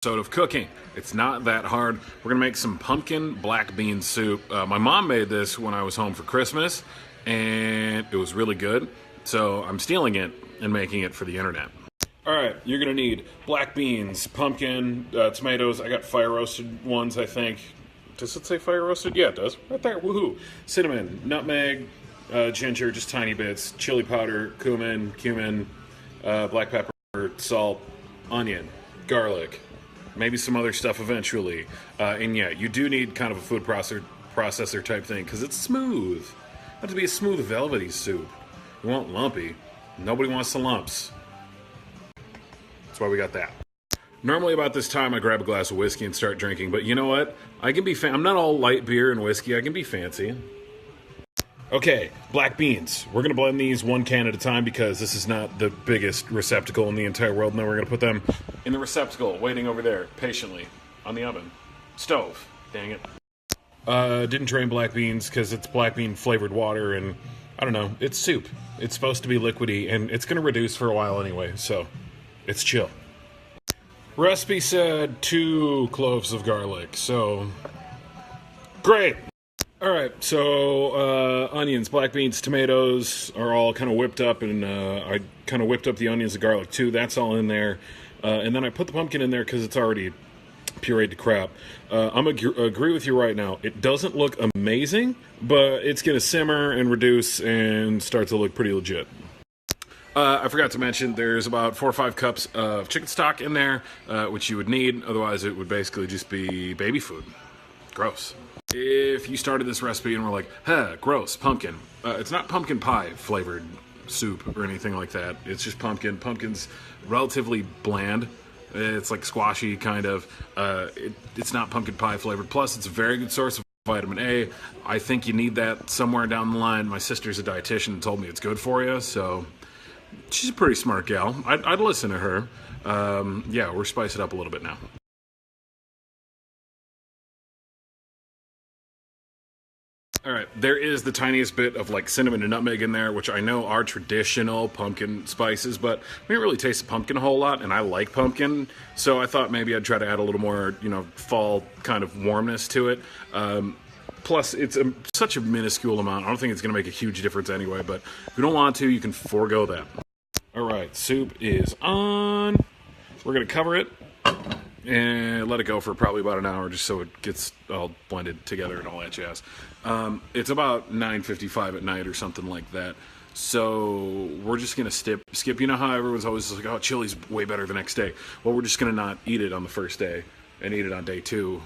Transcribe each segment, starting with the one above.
Of cooking. It's not that hard. We're gonna make some pumpkin black bean soup. My mom made this when I was home for Christmas, and it was really good. So I'm stealing it and making it for the internet. All right, you're gonna need black beans, pumpkin, tomatoes. I got fire roasted ones, I think. Does it say fire roasted? Yeah, it does. Right there. Woohoo! Cinnamon, nutmeg, ginger, just tiny bits. Chili powder, cumin, black pepper, salt, onion, garlic. Maybe some other stuff eventually. And yeah, you do need kind of a food processor type thing because it's smooth. It has to be a smooth, velvety soup. You want lumpy. Nobody wants the lumps. That's why we got that. Normally about this time, I grab a glass of whiskey and start drinking. But you know what? I can be. I'm not all light beer and whiskey. I can be fancy. Okay, black beans. We're going to blend these one can at a time because this is not the biggest receptacle in the entire world. And then we're going to put them in the receptacle, waiting over there, patiently, on the oven. Stove. Dang it. Didn't drain black beans because it's black bean flavored water, and I don't know, it's soup. It's supposed to be liquidy, and it's going to reduce for a while anyway, so it's chill. Recipe said 2 cloves of garlic, so great. All right, so onions, black beans, tomatoes are all kind of whipped up, and I kind of whipped up the onions and garlic too. That's all in there, and then I put the pumpkin in there because it's already pureed to crap. I'm gonna agree with you right now. It doesn't look amazing, but it's gonna simmer and reduce and start to look pretty legit. I forgot to mention there's about 4 or 5 cups of chicken stock in there, which you would need. Otherwise, it would basically just be baby food. Gross. If you started this recipe and were like, huh, gross, pumpkin. It's not pumpkin pie flavored soup or anything like that. It's just pumpkin. Pumpkin's relatively bland. It's like squashy, kind of. It's not pumpkin pie flavored. Plus, it's a very good source of vitamin A. I think you need that somewhere down the line. My sister's a dietitian and told me it's good for you, so she's a pretty smart gal. I'd listen to her. Yeah, we're spicing it up a little bit now. All right, there is the tiniest bit of like cinnamon and nutmeg in there, which I know are traditional pumpkin spices, but we didn't really taste the pumpkin a whole lot, and I like pumpkin, so I thought maybe I'd try to add a little more, fall kind of warmness to it. Plus, it's such a minuscule amount. I don't think it's going to make a huge difference anyway, but if you don't want to, you can forego that. All right, soup is on. We're going to cover it and let it go for probably about an hour just so it gets all blended together and all that jazz. It's about 9:55 at night or something like that. So we're just going to skip. You know how everyone's always like, oh, chili's way better the next day. Well, we're just going to not eat it on the first day and eat it on day 2.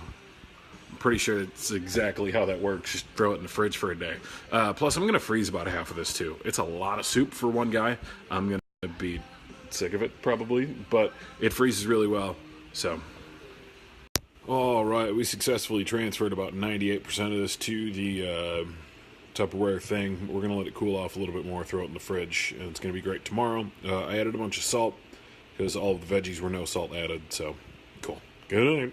I'm pretty sure it's exactly how that works. Just throw it in the fridge for a day. Plus, I'm going to freeze about half of this too. It's a lot of soup for one guy. I'm going to be sick of it probably, but it freezes really well. So, all right, we successfully transferred about 98% of this to the Tupperware thing. We're going to let it cool off a little bit more, throw it in the fridge, and it's going to be great tomorrow. I added a bunch of salt because all of the veggies were no salt added, so cool. Good night.